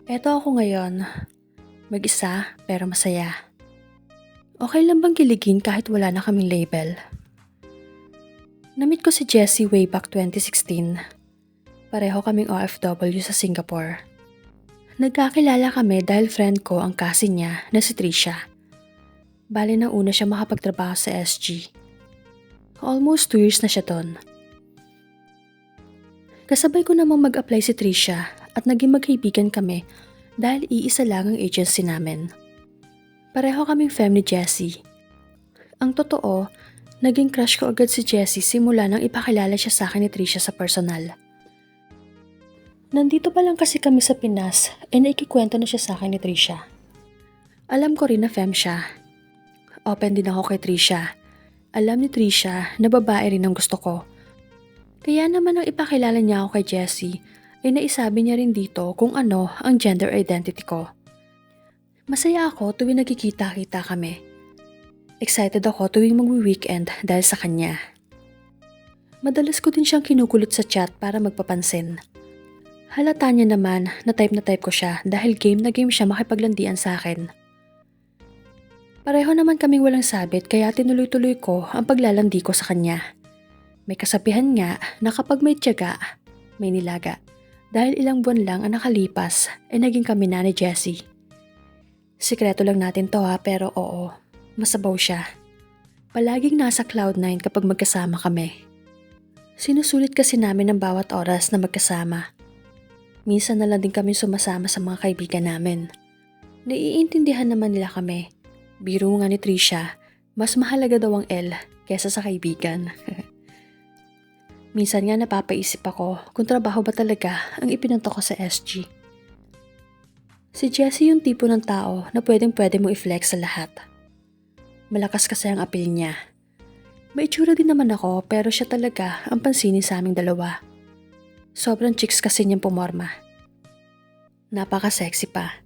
Eto ako ngayon, mag-isa pero masaya. Okay lang bang kiligin kahit wala na kaming label? Namit ko si Jessie way back 2016. Pareho kaming OFW sa Singapore. Nagkakilala kami dahil friend ko ang cousin niya na si Trisha. Bale na una siya makapagtrabaho sa SG. Almost 2 years na siya doon. Kasabay ko namang mag-apply si Trisha at naging magkaibigan kami dahil iisa lang ang agency namin. Pareho kaming fem ni Jessie. Ang totoo, naging crush ko agad si Jessie simula nang ipakilala siya sa akin ni Trisha sa personal. Nandito pa lang kasi kami sa Pinas naikikwento na siya sa akin ni Trisha. Alam ko rin na fem siya. Open din ako kay Trisha. Alam ni Trisha na babae rin ang gusto ko. Kaya naman nang ipakilala niya ako kay Jessie, naisabi niya rin dito kung ano ang gender identity ko. Masaya ako tuwing nagkikita-kita kami. Excited ako tuwing magwi-weekend dahil sa kanya. Madalas ko din siyang kinukulit sa chat para magpapansin. Halata niya naman na type ko siya dahil game na game siya makipaglandian sa akin. Pareho naman kaming walang sabit kaya tinuloy-tuloy ko ang paglalandi ko sa kanya. May kasabihan nga na kapag may tiyaga, may nilaga. Dahil ilang buwan lang ang nakalipas naging kami na ni Jessie. Sikreto lang natin to pero oo, masabaw siya. Palaging nasa cloud9 kapag magkasama kami. Sinusulit kasi namin ang bawat oras na magkasama. Minsan na lang din kami sumasama sa mga kaibigan namin. Naiintindihan naman nila kami. Biro nga ni Trisha, mas mahalaga daw ang L kesa sa kaibigan. Minsan nga napapaisip ako kung trabaho ba talaga ang ipinunta ko sa SG. Si Jessie yung tipo ng tao na pwedeng-pwede mo i-flex sa lahat. Malakas kasi ang appeal niya. May itsura din naman ako pero siya talaga ang pansinin sa aming dalawa. Sobrang chicks kasi niyang pumorma. Napaka-sexy pa.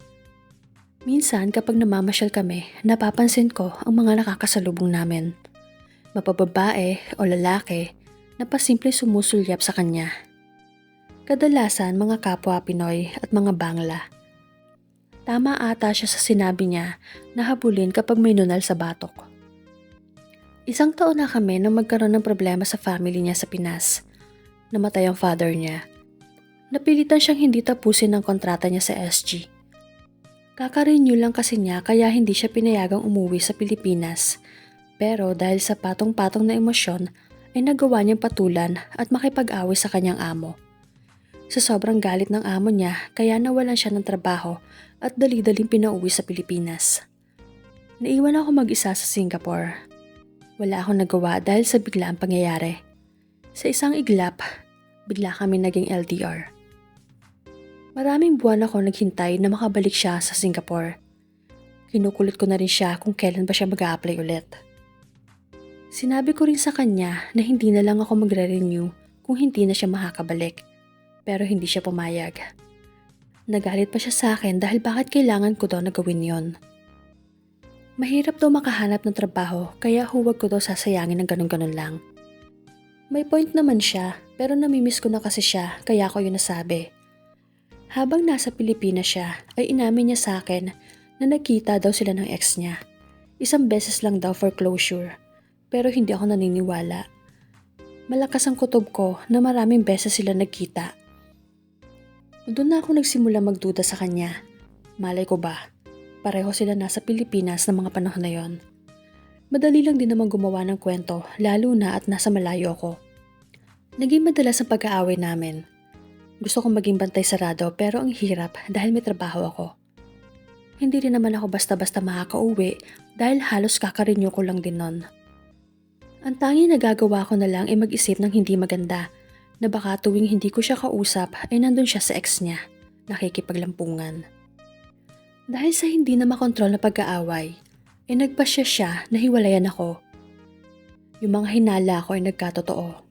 Minsan kapag namamasyal kami, napapansin ko ang mga nakakasalubong namin. Mapababae o lalaki na pasimple sumusulyap sa kanya. Kadalasan mga kapwa Pinoy at mga Bangla. Tama ata siya sa sinabi niya na habulin kapag may nunal sa batok. Isang taon na kami nang magkaroon ng problema sa family niya sa Pinas. Namatay ang father niya. Napilitan siyang hindi tapusin ang kontrata niya sa SG. Kaka-renew lang kasi niya kaya hindi siya pinayagang umuwi sa Pilipinas. Pero dahil sa patong-patong na emosyon ay nagawa niyang patulan at makipag-away sa kanyang amo. Sa sobrang galit ng amo niya kaya nawalan siya ng trabaho at dali-daling pinauwi sa Pilipinas. Naiwan ako mag-isa sa Singapore. Wala akong nagawa dahil sa biglaang pangyayari. Sa isang iglap, bigla kami naging LDR. Maraming buwan ako naghintay na makabalik siya sa Singapore. Kinukulit ko na rin siya kung kailan ba siya mag-a-apply ulit. Sinabi ko rin sa kanya na hindi na lang ako magre-renew kung hindi na siya makakabalik. Pero hindi siya pumayag. Nagalit pa siya sa akin dahil bakit kailangan ko daw na gawin yon. Mahirap daw makahanap ng trabaho kaya huwag ko daw sasayangin ng ganun-ganun lang. May point naman siya pero namimiss ko na kasi siya kaya ko yun nasabi. Habang nasa Pilipinas siya ay inamin niya sa akin na nagkita daw sila ng ex niya. Isang beses lang daw for closure pero hindi ako naniniwala. Malakas ang kutob ko na maraming beses sila nagkita. Doon na ako nagsimula magduda sa kanya. Malay ko ba, pareho sila nasa Pilipinas ng mga panahon na yon. Madali lang din naman gumawa ng kwento lalo na at nasa malayo ako. Naging madalas ang pag-aaway namin. Gusto kong maging bantay sarado pero ang hirap dahil may trabaho ako. Hindi rin naman ako basta-basta makakauwi dahil halos kakarenew ko lang din nun. Ang tanging nagagawa ko na lang ay mag-isip ng hindi maganda na baka tuwing hindi ko siya kausap ay nandun siya sa ex niya, nakikipaglampungan. Dahil sa hindi na makontrol na pag-aaway, ay nagpasya siya na hiwalayan ako. Yung mga hinala ko ay nagkatotoo.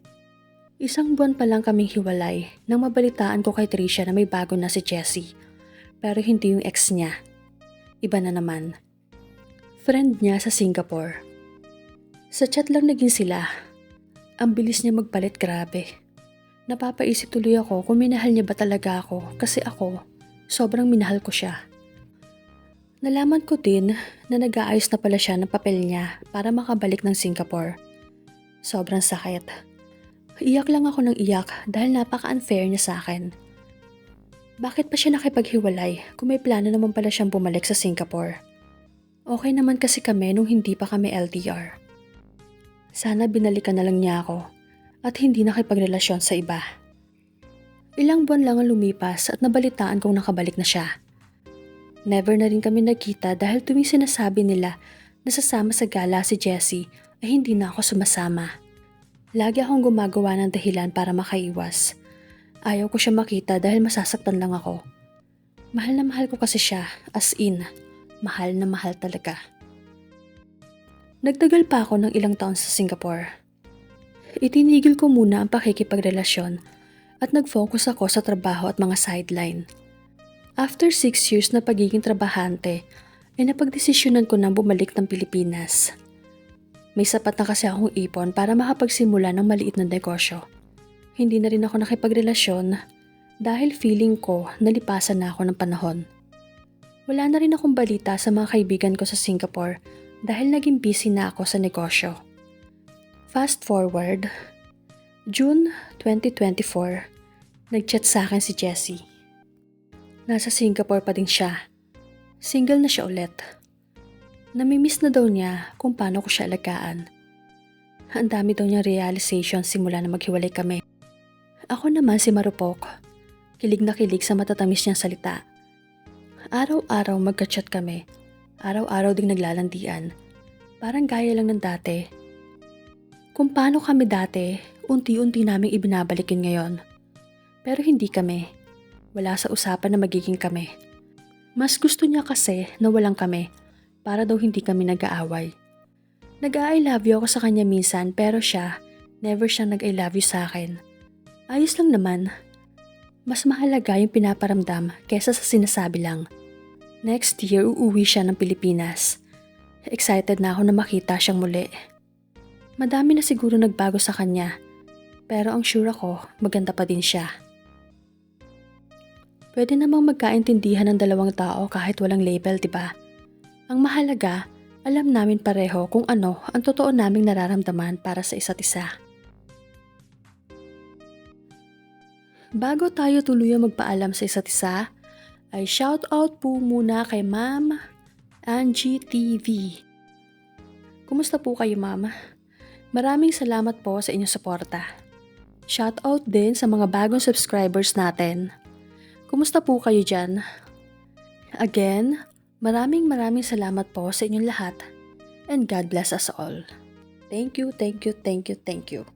Isang buwan pa lang kaming hiwalay nang mabalitaan ko kay Trisha na may bago na si Jessie. Pero hindi yung ex niya. Iba na naman. Friend niya sa Singapore. Sa chat lang naging sila. Ang bilis niya magpalit, grabe. Napapaisip tuloy ako kung minahal niya ba talaga ako kasi ako, Sobrang minahal ko siya. Nalaman ko din na nag-aayos na pala siya ng papel niya para makabalik ng Singapore. Sobrang sakit. Iyak lang ako ng iyak dahil napaka-unfair niya sa akin. Bakit pa siya nakipaghiwalay kung may plano naman pala siyang bumalik sa Singapore? Okay naman kasi kami nung hindi pa kami LDR. Sana binalikan na lang niya ako at hindi nakipagrelasyon sa iba. Ilang buwan lang ang lumipas at nabalitaan kong nakabalik na siya. Never na rin kami nagkita dahil tuwing sinasabi nila na sasama sa gala si Jessie ay hindi na ako sumasama. Lagi akong gumagawa ng dahilan para makaiwas. Ayaw ko siya makita dahil masasaktan lang ako. Mahal na mahal ko kasi siya, as in, mahal na mahal talaga. Nagtagal pa ako ng ilang taon sa Singapore. Itinigil ko muna ang pakikipagrelasyon at nag-focus ako sa trabaho at mga sideline. After 6 years na pagiging trabahante, ay napagdesisyonan ko na bumalik ng Pilipinas. May sapat na kasi akong ipon para makapagsimula ng maliit na negosyo. Hindi na rin ako nakipagrelasyon dahil feeling ko nalipasan na ako ng panahon. Wala na rin akong balita sa mga kaibigan ko sa Singapore dahil naging busy na ako sa negosyo. Fast forward, June 2024, nag-chat sa akin si Jessie. Nasa Singapore pa din siya. Single na siya ulit. Namimiss na daw niya kung paano ko siya alagaan. Ang dami daw niyang realization simula na maghiwalay kami. Ako naman si Marupok. Kilig na kilig sa matatamis niyang salita. Araw-araw magka-chat kami. Araw-araw ding naglalandian. Parang gaya lang ng dati. Kung paano kami dati, unti-unti naming ibinabalik yun ngayon. Pero hindi kami. Wala sa usapan na magiging kami. Mas gusto niya kasi na walang kami para daw hindi kami nag-aaway. Nag-I love you ako sa kanya minsan pero siya, never siyang nag-I love you sa akin. Ayos lang naman. Mas mahalaga yung pinaparamdam kesa sa sinasabi lang. Next year, uuwi siya ng Pilipinas. Excited na ako na makita siyang muli. Madami na siguro nagbago sa kanya, pero ang sure ako, maganda pa din siya. Pwede namang magkaintindihan ng dalawang tao kahit walang label, diba? Ang mahalaga, alam namin pareho kung ano ang totoo naming nararamdaman para sa isa't isa. Bago tayo tuluyang magpaalam sa isa't isa, ay shoutout po muna kay Ma'am Angie TV. Kumusta po kayo, Ma'am? Maraming salamat po sa inyong suporta. Shoutout din sa mga bagong subscribers natin. Kumusta po kayo dyan? Again, maraming salamat po sa inyong lahat and God bless us all. Thank you, thank you, thank you, thank you.